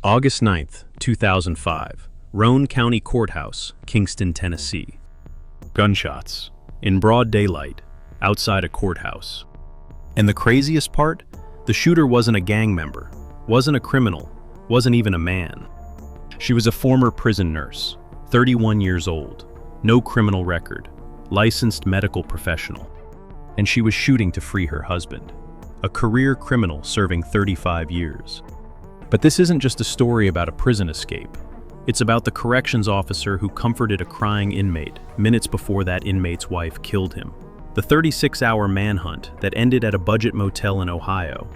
August 9th, 2005, Roane County Courthouse, Kingston, Tennessee. Gunshots, in broad daylight, outside a courthouse. And the craziest part? The shooter wasn't a gang member, wasn't a criminal, wasn't even a man. She was a former prison nurse, 31 years old, no criminal record, licensed medical professional. And she was shooting to free her husband, a career criminal serving 35 years. But this isn't just a story about a prison escape. It's about the corrections officer who comforted a crying inmate minutes before that inmate's wife killed him. The 36-hour manhunt that ended at a budget motel in Ohio,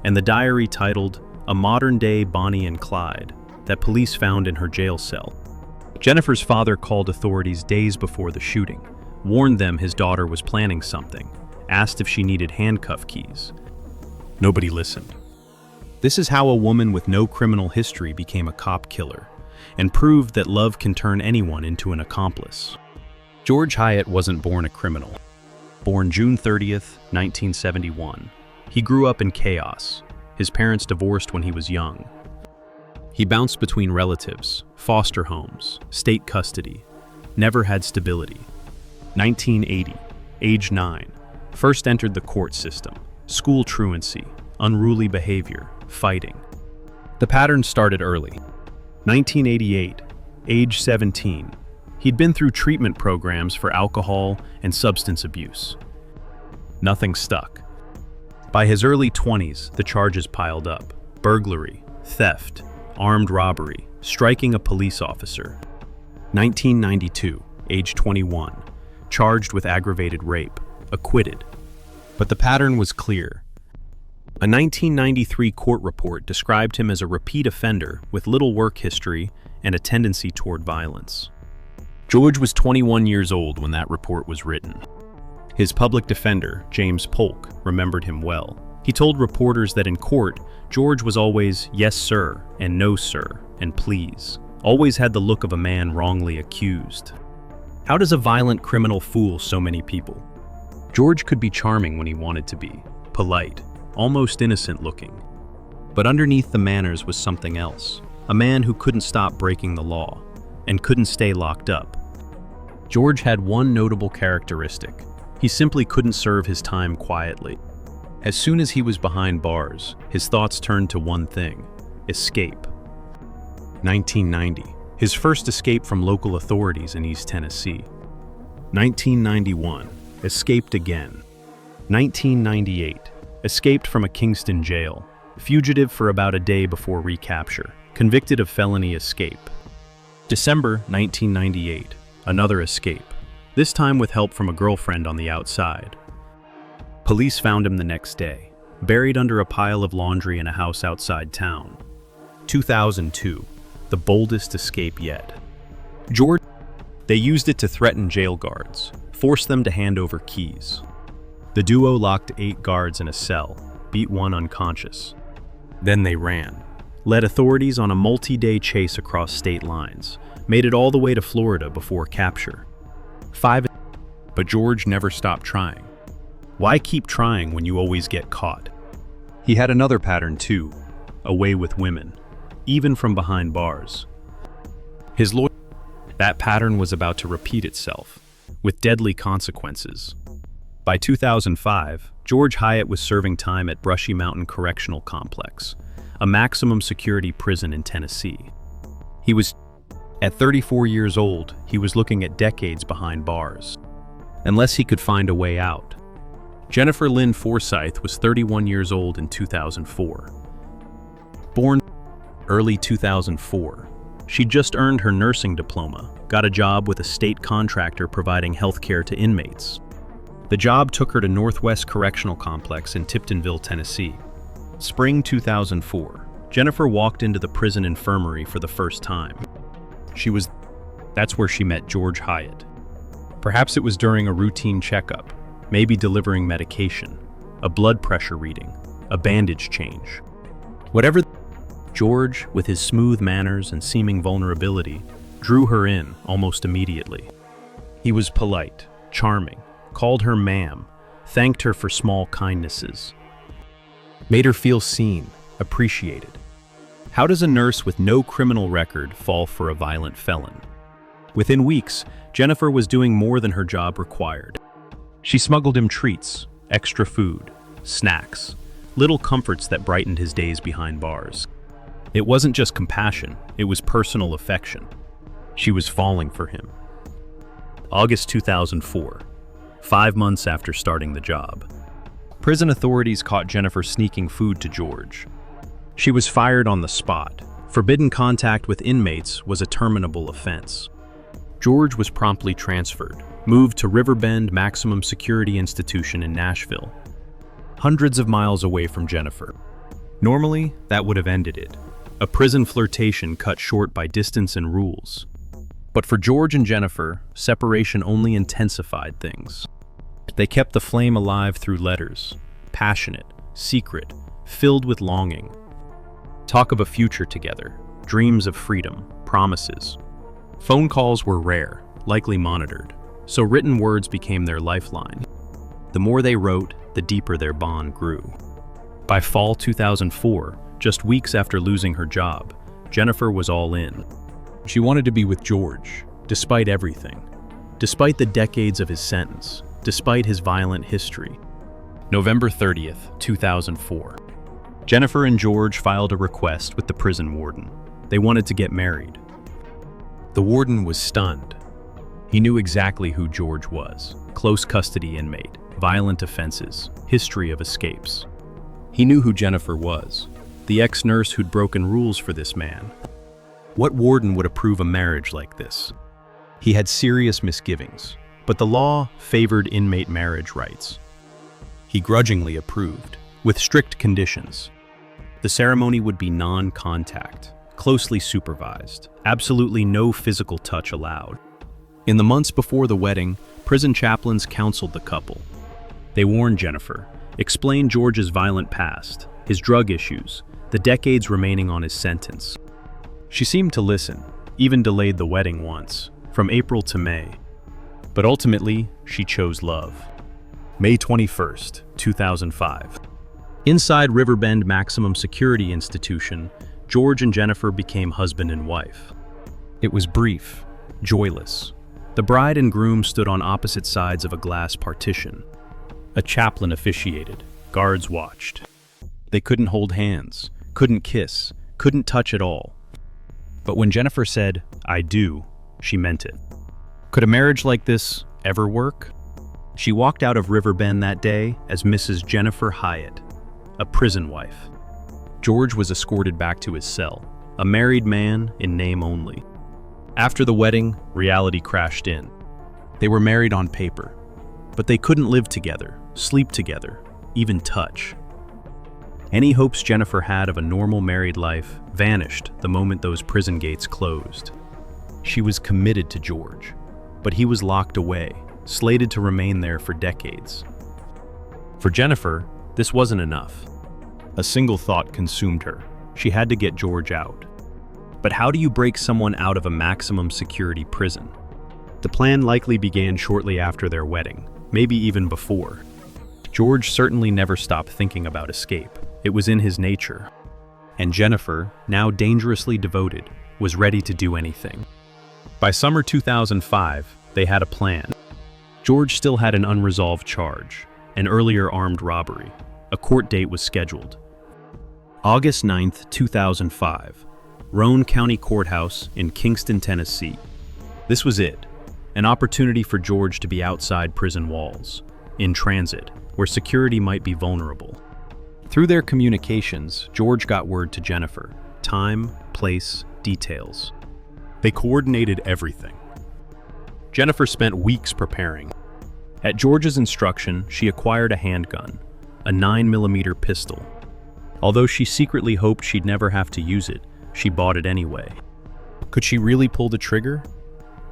and the diary titled A Modern-Day Bonnie and Clyde that police found in her jail cell. Jennifer's father called authorities days before the shooting, warned them his daughter was planning something, asked if she needed handcuff keys. Nobody listened. This is how a woman with no criminal history became a cop killer, and proved that love can turn anyone into an accomplice. George Hyatt wasn't born a criminal. Born June 30th, 1971, he grew up in chaos. His parents divorced when he was young. He bounced between relatives, foster homes, state custody, never had stability. 1980, age 9, first entered the court system, school truancy, unruly behavior, fighting. The pattern started early. 1988, age 17, he'd been through treatment programs for alcohol and substance abuse. Nothing stuck. By his early 20s, the charges piled up: burglary, theft, armed robbery, striking a police officer. 1992, age 21, charged with aggravated rape, acquitted. But the pattern was clear. A 1993 court report described him as a repeat offender with little work history and a tendency toward violence. George was 21 years old when that report was written. His public defender, James Polk, remembered him well. He told reporters that in court, George was always "yes, sir," and "no, sir," and "please." Always had the look of a man wrongly accused. How does a violent criminal fool so many people? George could be charming when he wanted to be, polite, almost innocent looking. But underneath the manners was something else. A man who couldn't stop breaking the law and couldn't stay locked up. George had one notable characteristic. He simply couldn't serve his time quietly. As soon as he was behind bars, his thoughts turned to one thing: escape. 1990, his first escape from local authorities in East Tennessee. 1991, escaped again. 1998, escaped from a Kingston jail, fugitive for about a day before recapture, convicted of felony escape. December 1998, another escape, this time with help from a girlfriend on the outside. Police found him the next day, buried under a pile of laundry in a house outside town. 2002, the boldest escape yet. George, they used it to threaten jail guards, force them to hand over keys. The duo locked 8 guards in a cell, beat one unconscious. Then they ran, led authorities on a multi-day chase across state lines, made it all the way to Florida before capture. But George never stopped trying. Why keep trying when you always get caught? He had another pattern too, away with women, even from behind bars. That pattern was about to repeat itself, with deadly consequences. By 2005, George Hyatt was serving time at Brushy Mountain Correctional Complex, a maximum security prison in Tennessee. At 34 years old, he was looking at decades behind bars, unless he could find a way out. Jennifer Lynn Forsyth was 31 years old in 2004. Born early 2004, she'd just earned her nursing diploma, got a job with a state contractor providing health care to inmates. The job took her to Northwest Correctional Complex in Tiptonville, Tennessee. Spring 2004, Jennifer walked into the prison infirmary for the first time. That's where she met George Hyatt. Perhaps it was during a routine checkup, maybe delivering medication, a blood pressure reading, a bandage change. Whatever, George, with his smooth manners and seeming vulnerability, drew her in almost immediately. He was polite, charming, called her ma'am, thanked her for small kindnesses, made her feel seen, appreciated. How does a nurse with no criminal record fall for a violent felon? Within weeks, Jennifer was doing more than her job required. She smuggled him treats, extra food, snacks, little comforts that brightened his days behind bars. It wasn't just compassion, it was personal affection. She was falling for him. August 2004, 5 months after starting the job. Prison authorities caught Jennifer sneaking food to George. She was fired on the spot. Forbidden contact with inmates was a terminable offense. George was promptly transferred, moved to Riverbend Maximum Security Institution in Nashville, hundreds of miles away from Jennifer. Normally, that would have ended it. A prison flirtation cut short by distance and rules. But for George and Jennifer, separation only intensified things. They kept the flame alive through letters, passionate, secret, filled with longing. Talk of a future together, dreams of freedom, promises. Phone calls were rare, likely monitored, so written words became their lifeline. The more they wrote, the deeper their bond grew. By fall 2004, just weeks after losing her job, Jennifer was all in. She wanted to be with George, despite everything. Despite the decades of his sentence, despite his violent history. November 30th, 2004. Jennifer and George filed a request with the prison warden. They wanted to get married. The warden was stunned. He knew exactly who George was. Close custody inmate, violent offenses, history of escapes. He knew who Jennifer was, the ex-nurse who'd broken rules for this man. What warden would approve a marriage like this? He had serious misgivings, but the law favored inmate marriage rights. He grudgingly approved, with strict conditions. The ceremony would be non-contact, closely supervised, absolutely no physical touch allowed. In the months before the wedding, prison chaplains counseled the couple. They warned Jennifer, explained George's violent past, his drug issues, the decades remaining on his sentence. She seemed to listen, even delayed the wedding once, from April to May. But ultimately, she chose love. May 21st, 2005. Inside Riverbend Maximum Security Institution, George and Jennifer became husband and wife. It was brief, joyless. The bride and groom stood on opposite sides of a glass partition. A chaplain officiated, guards watched. They couldn't hold hands, couldn't kiss, couldn't touch at all. But when Jennifer said, "I do," she meant it. Could a marriage like this ever work? She walked out of Riverbend that day as Mrs. Jennifer Hyatt, a prison wife. George was escorted back to his cell, a married man in name only. After the wedding, reality crashed in. They were married on paper, but they couldn't live together, sleep together, even touch. Any hopes Jennifer had of a normal married life vanished the moment those prison gates closed. She was committed to George, but he was locked away, slated to remain there for decades. For Jennifer, this wasn't enough. A single thought consumed her. She had to get George out. But how do you break someone out of a maximum security prison? The plan likely began shortly after their wedding, maybe even before. George certainly never stopped thinking about escape. It was in his nature. And Jennifer, now dangerously devoted, was ready to do anything. By summer 2005, they had a plan. George still had an unresolved charge, an earlier armed robbery. A court date was scheduled. August 9th, 2005, Roane County Courthouse in Kingston, Tennessee. This was it, an opportunity for George to be outside prison walls, in transit, where security might be vulnerable. Through their communications, George got word to Jennifer: time, place, details. They coordinated everything. Jennifer spent weeks preparing. At George's instruction, she acquired a handgun, a 9mm pistol. Although she secretly hoped she'd never have to use it, she bought it anyway. Could she really pull the trigger?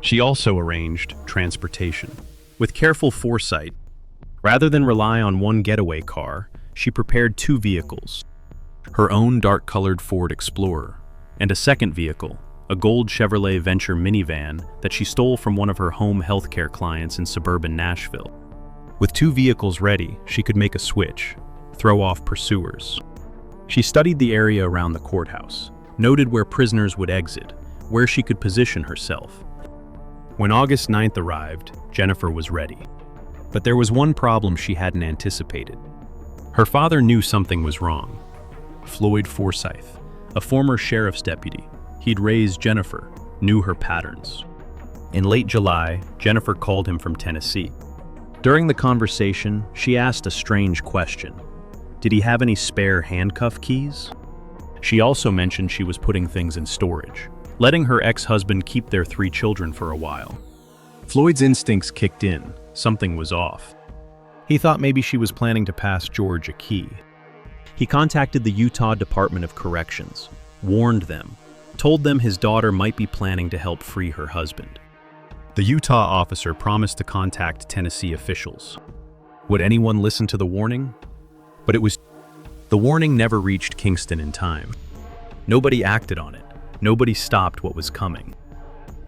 She also arranged transportation. With careful foresight, rather than rely on one getaway car, she prepared 2 vehicles. Her own dark-colored Ford Explorer, and a second vehicle, a gold Chevrolet Venture minivan that she stole from one of her home healthcare clients in suburban Nashville. With 2 vehicles ready, she could make a switch, throw off pursuers. She studied the area around the courthouse, noted where prisoners would exit, where she could position herself. When August 9th arrived, Jennifer was ready. But there was one problem she hadn't anticipated. Her father knew something was wrong. Floyd Forsyth, a former sheriff's deputy, he'd raised Jennifer, knew her patterns. In late July, Jennifer called him from Tennessee. During the conversation, she asked a strange question. Did he have any spare handcuff keys? She also mentioned she was putting things in storage, letting her ex-husband keep their 3 children for a while. Floyd's instincts kicked in. Something was off. He thought maybe she was planning to pass George a key. He contacted the Utah Department of Corrections, warned them, told them his daughter might be planning to help free her husband. The Utah officer promised to contact Tennessee officials. Would anyone listen to the warning? But the warning never reached Kingston in time. Nobody acted on it. Nobody stopped what was coming.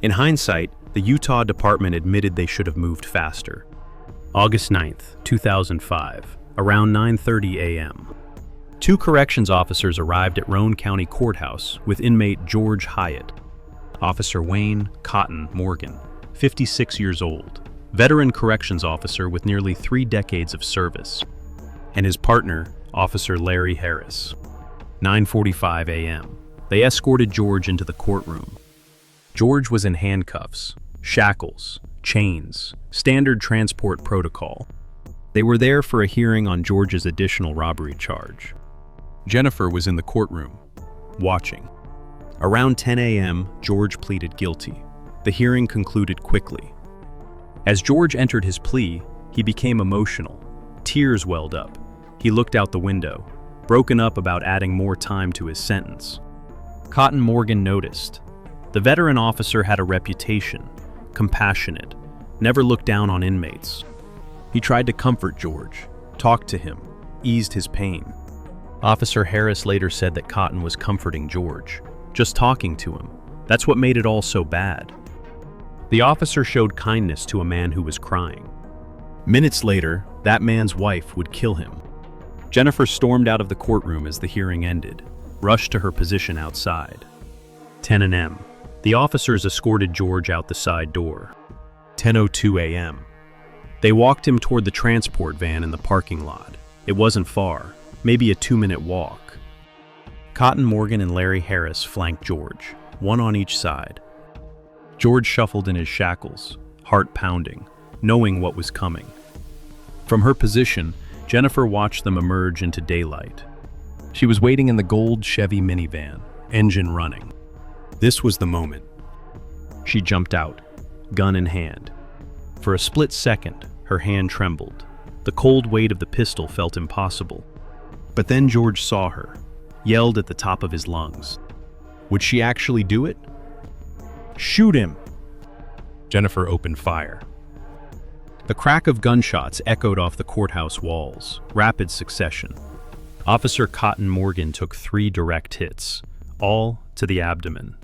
In hindsight, the Utah Department admitted they should have moved faster. August 9th, 2005, around 9:30 a.m. 2 corrections officers arrived at Roane County Courthouse with inmate George Hyatt. Officer Wayne Cotton Morgan, 56 years old, veteran corrections officer with nearly 3 decades of service, and his partner, Officer Larry Harris. 9:45 a.m. They escorted George into the courtroom. George was in handcuffs, shackles, chains, standard transport protocol. They were there for a hearing on George's additional robbery charge. Jennifer was in the courtroom, watching. Around 10 a.m., George pleaded guilty. The hearing concluded quickly. As George entered his plea, he became emotional. Tears welled up. He looked out the window, broken up about adding more time to his sentence. Cotton Morgan noticed. The veteran officer had a reputation, compassionate, never looked down on inmates. He tried to comfort George, talked to him, eased his pain. Officer Harris later said that Cotton was comforting George, just talking to him. That's what made it all so bad. The officer showed kindness to a man who was crying. Minutes later, that man's wife would kill him. Jennifer stormed out of the courtroom as the hearing ended, rushed to her position outside. 10 a.m. The officers escorted George out the side door. 10:02 a.m. They walked him toward the transport van in the parking lot. It wasn't far, maybe a 2-minute walk. Cotton Morgan and Larry Harris flanked George, one on each side. George shuffled in his shackles, heart pounding, knowing what was coming. From her position, Jennifer watched them emerge into daylight. She was waiting in the gold Chevy minivan, engine running. This was the moment. She jumped out, gun in hand. For a split second, her hand trembled. The cold weight of the pistol felt impossible. But then George saw her, yelled at the top of his lungs. Would she actually do it? Shoot him! Jennifer opened fire. The crack of gunshots echoed off the courthouse walls, rapid succession. Officer Cotton Morgan took 3 direct hits, all to the abdomen.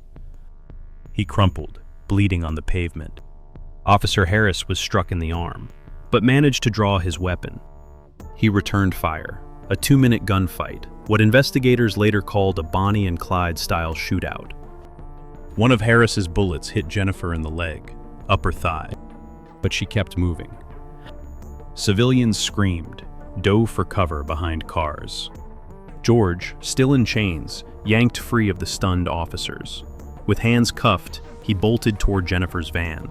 He crumpled, bleeding on the pavement. Officer Harris was struck in the arm, but managed to draw his weapon. He returned fire, a 2-minute gunfight, what investigators later called a Bonnie and Clyde style shootout. One of Harris's bullets hit Jennifer in the leg, upper thigh, but she kept moving. Civilians screamed, dove for cover behind cars. George, still in chains, yanked free of the stunned officers. With hands cuffed, he bolted toward Jennifer's van.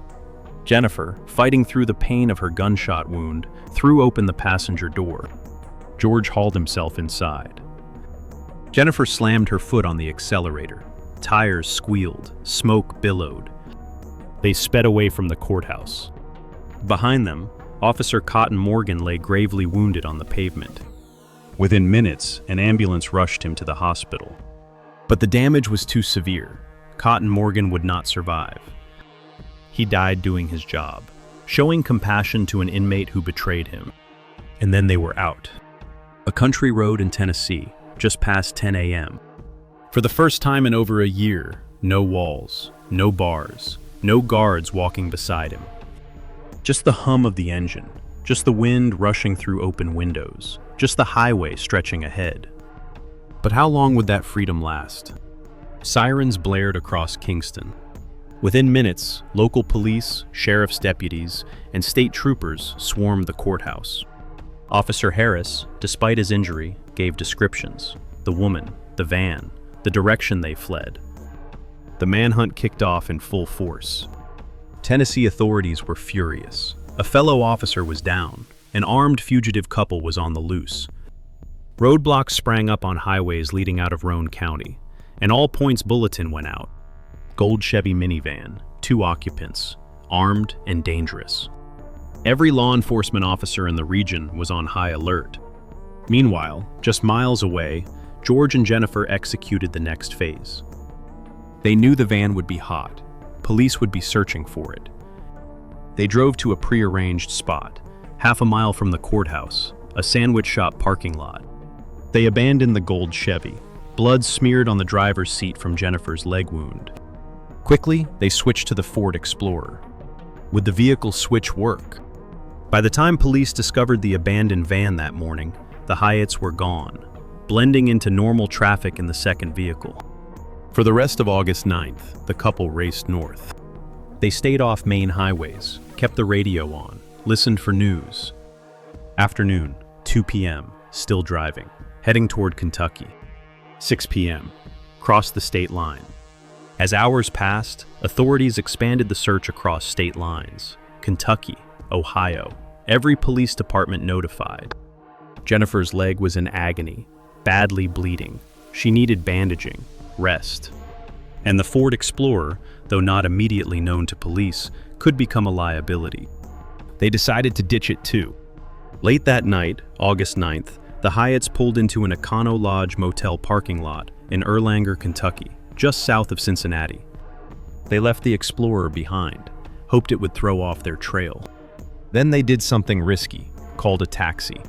Jennifer, fighting through the pain of her gunshot wound, threw open the passenger door. George hauled himself inside. Jennifer slammed her foot on the accelerator. Tires squealed, smoke billowed. They sped away from the courthouse. Behind them, Officer Cotton Morgan lay gravely wounded on the pavement. Within minutes, an ambulance rushed him to the hospital. But the damage was too severe. Cotton Morgan would not survive. He died doing his job, showing compassion to an inmate who betrayed him. And then they were out. A country road in Tennessee, just past 10 a.m. For the first time in over a year, no walls, no bars, no guards walking beside him. Just the hum of the engine, just the wind rushing through open windows, just the highway stretching ahead. But how long would that freedom last? Sirens blared across Kingston. Within minutes, local police, sheriff's deputies, and state troopers swarmed the courthouse. Officer Harris, despite his injury, gave descriptions: the woman, the van, the direction they fled. The manhunt kicked off in full force. Tennessee authorities were furious. A fellow officer was down. An armed fugitive couple was on the loose. Roadblocks sprang up on highways leading out of Roane County. An all-points bulletin went out. Gold Chevy minivan, 2 occupants, armed and dangerous. Every law enforcement officer in the region was on high alert. Meanwhile, just miles away, George and Jennifer executed the next phase. They knew the van would be hot. Police would be searching for it. They drove to a prearranged spot, half a mile from the courthouse, a sandwich shop parking lot. They abandoned the gold Chevy, blood smeared on the driver's seat from Jennifer's leg wound. Quickly, they switched to the Ford Explorer. Would the vehicle switch work? By the time police discovered the abandoned van that morning, the Hyatts were gone, blending into normal traffic in the second vehicle. For the rest of August 9th, the couple raced north. They stayed off main highways, kept the radio on, listened for news. Afternoon, 2 p.m., still driving, heading toward Kentucky. 6 p.m., crossed the state line. As hours passed, authorities expanded the search across state lines. Kentucky, Ohio, every police department notified. Jennifer's leg was in agony, badly bleeding. She needed bandaging, rest. And the Ford Explorer, though not immediately known to police, could become a liability. They decided to ditch it too. Late that night, August 9th, the Hyatts pulled into an Econo Lodge motel parking lot in Erlanger, Kentucky, just south of Cincinnati. They left the Explorer behind, hoped it would throw off their trail. Then they did something risky, called a taxi.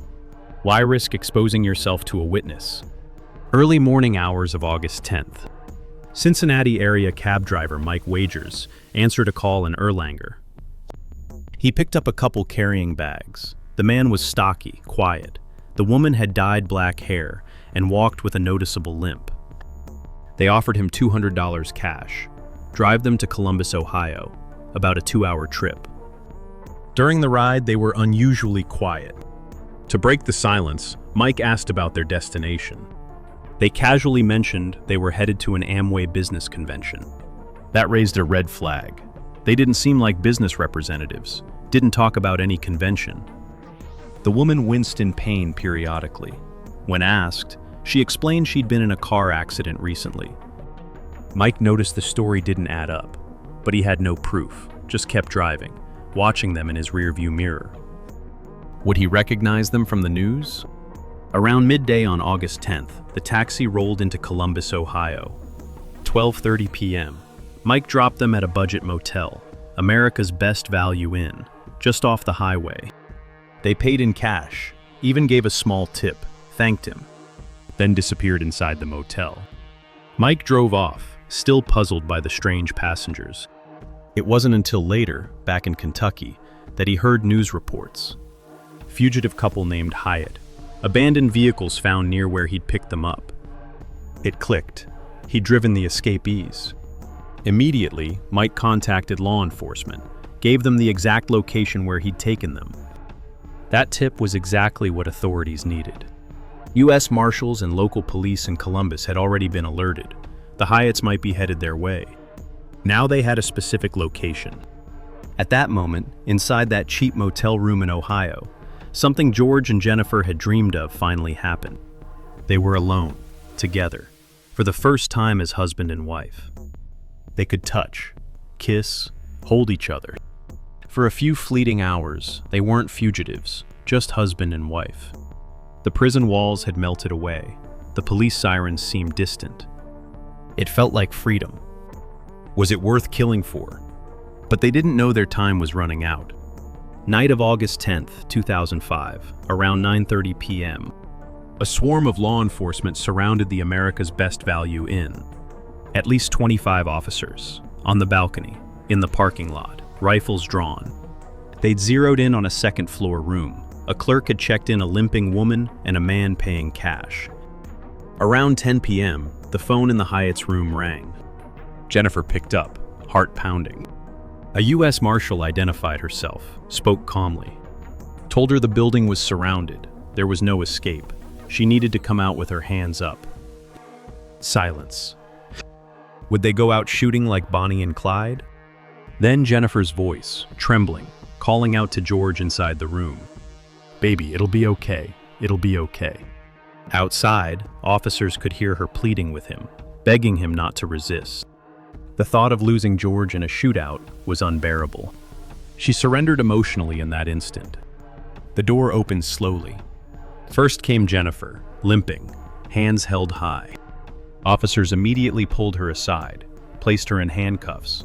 Why risk exposing yourself to a witness? Early morning hours of August 10th. Cincinnati area cab driver Mike Wagers answered a call in Erlanger. He picked up a couple carrying bags. The man was stocky, quiet. The woman had dyed black hair and walked with a noticeable limp. They offered him $200 cash. Drive them to Columbus, Ohio, about a 2-hour trip. During the ride, they were unusually quiet. To break the silence, Mike asked about their destination. They casually mentioned they were headed to an Amway business convention. That raised a red flag. They didn't seem like business representatives, didn't talk about any convention. The woman winced in pain periodically. When asked, she explained she'd been in a car accident recently. Mike noticed the story didn't add up, but he had no proof, just kept driving, watching them in his rearview mirror. Would he recognize them from the news? Around midday on August 10th, the taxi rolled into Columbus, Ohio. 12:30 p.m. Mike dropped them at a budget motel, America's Best Value Inn, just off the highway. They paid in cash, even gave a small tip, thanked him, then disappeared inside the motel. Mike drove off, still puzzled by the strange passengers. It wasn't until later, back in Kentucky, that he heard news reports. Fugitive couple named Hyatt. Abandoned vehicles found near where he'd picked them up. It clicked. He'd driven the escapees. Immediately, Mike contacted law enforcement, gave them the exact location where he'd taken them. That tip was exactly what authorities needed. U.S. Marshals and local police in Columbus had already been alerted. The Hyatts might be headed their way. Now they had a specific location. At that moment, inside that cheap motel room in Ohio, something George and Jennifer had dreamed of finally happened. They were alone, together, for the first time as husband and wife. They could touch, kiss, hold each other. For a few fleeting hours, they weren't fugitives, just husband and wife. The prison walls had melted away. The police sirens seemed distant. It felt like freedom. Was it worth killing for? But they didn't know their time was running out. Night of August 10th, 2005, around 9:30 p.m., a swarm of law enforcement surrounded the America's Best Value Inn. At least 25 officers, on the balcony, in the parking lot, rifles drawn. They'd zeroed in on a second-floor room. A clerk had checked in a limping woman and a man paying cash. Around 10 p.m., the phone in the Hyatt's room rang. Jennifer picked up, heart pounding. A U.S. Marshal identified herself, spoke calmly, told her the building was surrounded, there was no escape. She needed to come out with her hands up. Silence. Would they go out shooting like Bonnie and Clyde? Then Jennifer's voice, trembling, calling out to George inside the room. Baby, it'll be okay. It'll be okay. Outside, officers could hear her pleading with him, begging him not to resist. The thought of losing George in a shootout was unbearable. She surrendered emotionally in that instant. The door opened slowly. First came Jennifer, limping, hands held high. Officers immediately pulled her aside, placed her in handcuffs.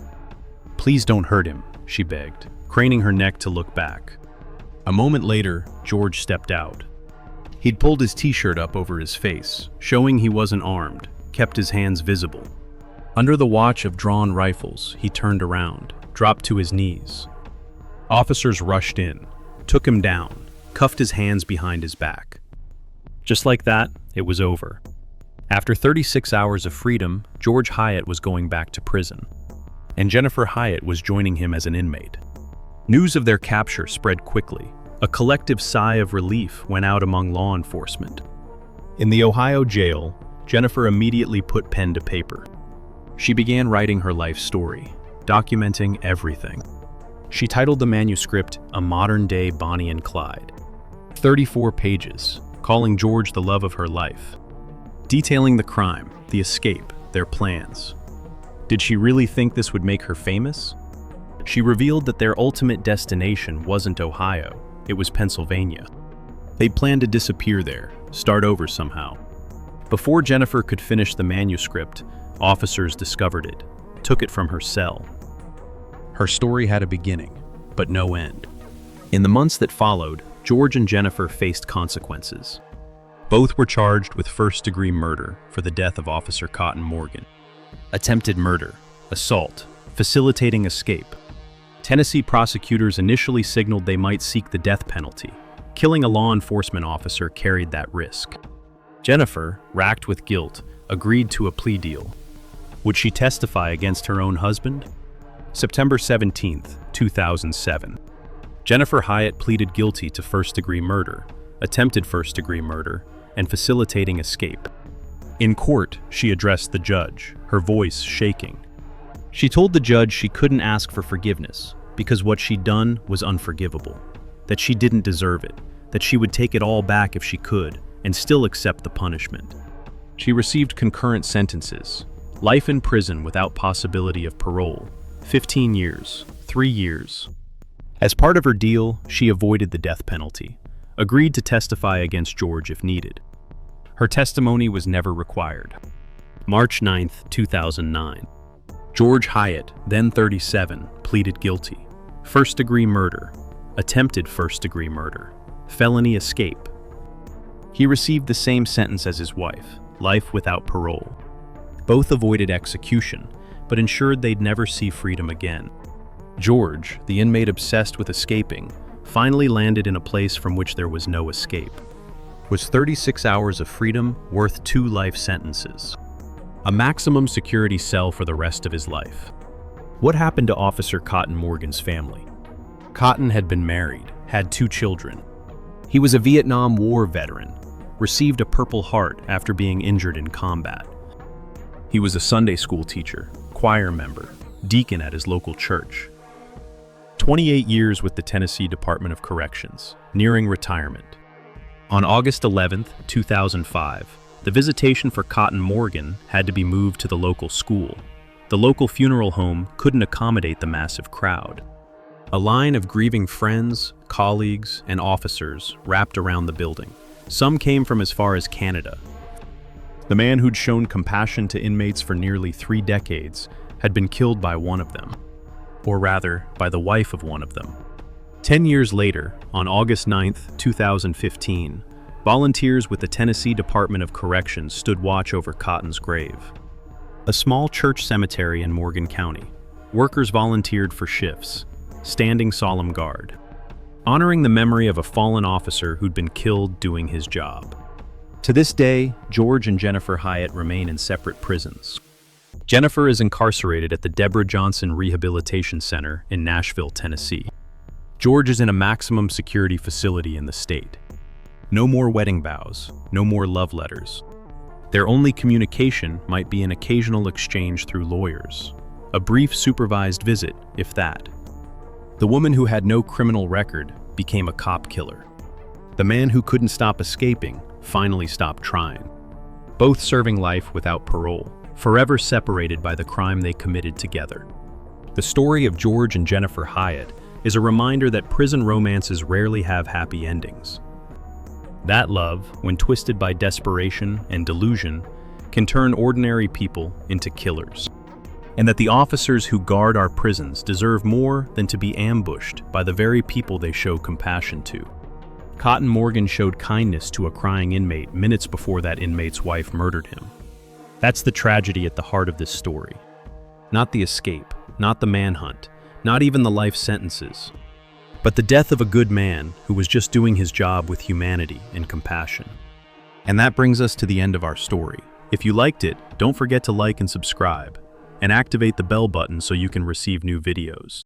Please don't hurt him, she begged, craning her neck to look back. A moment later, George stepped out. He'd pulled his t-shirt up over his face, showing he wasn't armed, kept his hands visible. Under the watch of drawn rifles, he turned around, dropped to his knees. Officers rushed in, took him down, cuffed his hands behind his back. Just like that, it was over. After 36 hours of freedom, George Hyatt was going back to prison, and Jennifer Hyatt was joining him as an inmate. News of their capture spread quickly. A collective sigh of relief went out among law enforcement. In the Ohio jail, Jennifer immediately put pen to paper. She began writing her life story, documenting everything. She titled the manuscript A Modern-Day Bonnie and Clyde. 34 pages, calling George the love of her life, detailing the crime, the escape, their plans. Did she really think this would make her famous? She revealed that their ultimate destination wasn't Ohio, it was Pennsylvania. They'd planned to disappear there, start over somehow. Before Jennifer could finish the manuscript, officers discovered it, took it from her cell. Her story had a beginning, but no end. In the months that followed, George and Jennifer faced consequences. Both were charged with first-degree murder for the death of Officer Cotton Morgan, attempted murder, assault, facilitating escape. Tennessee prosecutors initially signaled they might seek the death penalty. Killing a law enforcement officer carried that risk. Jennifer, racked with guilt, agreed to a plea deal. Would she testify against her own husband? September 17, 2007. Jennifer Hyatt pleaded guilty to first-degree murder, attempted first-degree murder, and facilitating escape. In court, she addressed the judge, her voice shaking. She told the judge she couldn't ask for forgiveness because what she'd done was unforgivable, that she didn't deserve it, that she would take it all back if she could and still accept the punishment. She received concurrent sentences, life in prison without possibility of parole, 15 years, 3 years. As part of her deal, she avoided the death penalty, agreed to testify against George if needed. Her testimony was never required. March 9, 2009. George Hyatt, then 37, pleaded guilty. First-degree murder, attempted first-degree murder, felony escape. He received the same sentence as his wife, life without parole. Both avoided execution, but ensured they'd never see freedom again. George, the inmate obsessed with escaping, finally landed in a place from which there was no escape. Was 36 hours of freedom worth 2 life sentences? A maximum security cell for the rest of his life. What happened to Officer Cotton Morgan's family? Cotton had been married, had 2 children. He was a Vietnam War veteran, received a Purple Heart after being injured in combat. He was a Sunday school teacher, choir member, deacon at his local church. 28 years with the Tennessee Department of Corrections, nearing retirement. On August 11, 2005, the visitation for Cotton Morgan had to be moved to the local school. The local funeral home couldn't accommodate the massive crowd. A line of grieving friends, colleagues, and officers wrapped around the building. Some came from as far as Canada. The man who'd shown compassion to inmates for nearly 3 decades had been killed by one of them, or rather, by the wife of one of them. 10 years later, on August 9, 2015, volunteers with the Tennessee Department of Corrections stood watch over Cotton's grave. A small church cemetery in Morgan County. Workers volunteered for shifts, standing solemn guard, honoring the memory of a fallen officer who'd been killed doing his job. To this day, George and Jennifer Hyatt remain in separate prisons. Jennifer is incarcerated at the Deborah Johnson Rehabilitation Center in Nashville, Tennessee. George is in a maximum security facility in the state. No more wedding vows, no more love letters. Their only communication might be an occasional exchange through lawyers. A brief supervised visit, if that. The woman who had no criminal record became a cop killer. The man who couldn't stop escaping finally stopped trying. Both serving life without parole, forever separated by the crime they committed together. The story of George and Jennifer Hyatt is a reminder that prison romances rarely have happy endings. That love, when twisted by desperation and delusion, can turn ordinary people into killers. And that the officers who guard our prisons deserve more than to be ambushed by the very people they show compassion to. Cotton Morgan showed kindness to a crying inmate minutes before that inmate's wife murdered him. That's the tragedy at the heart of this story. Not the escape, not the manhunt, not even the life sentences, but the death of a good man who was just doing his job with humanity and compassion. And that brings us to the end of our story. If you liked it, don't forget to like and subscribe, and activate the bell button so you can receive new videos.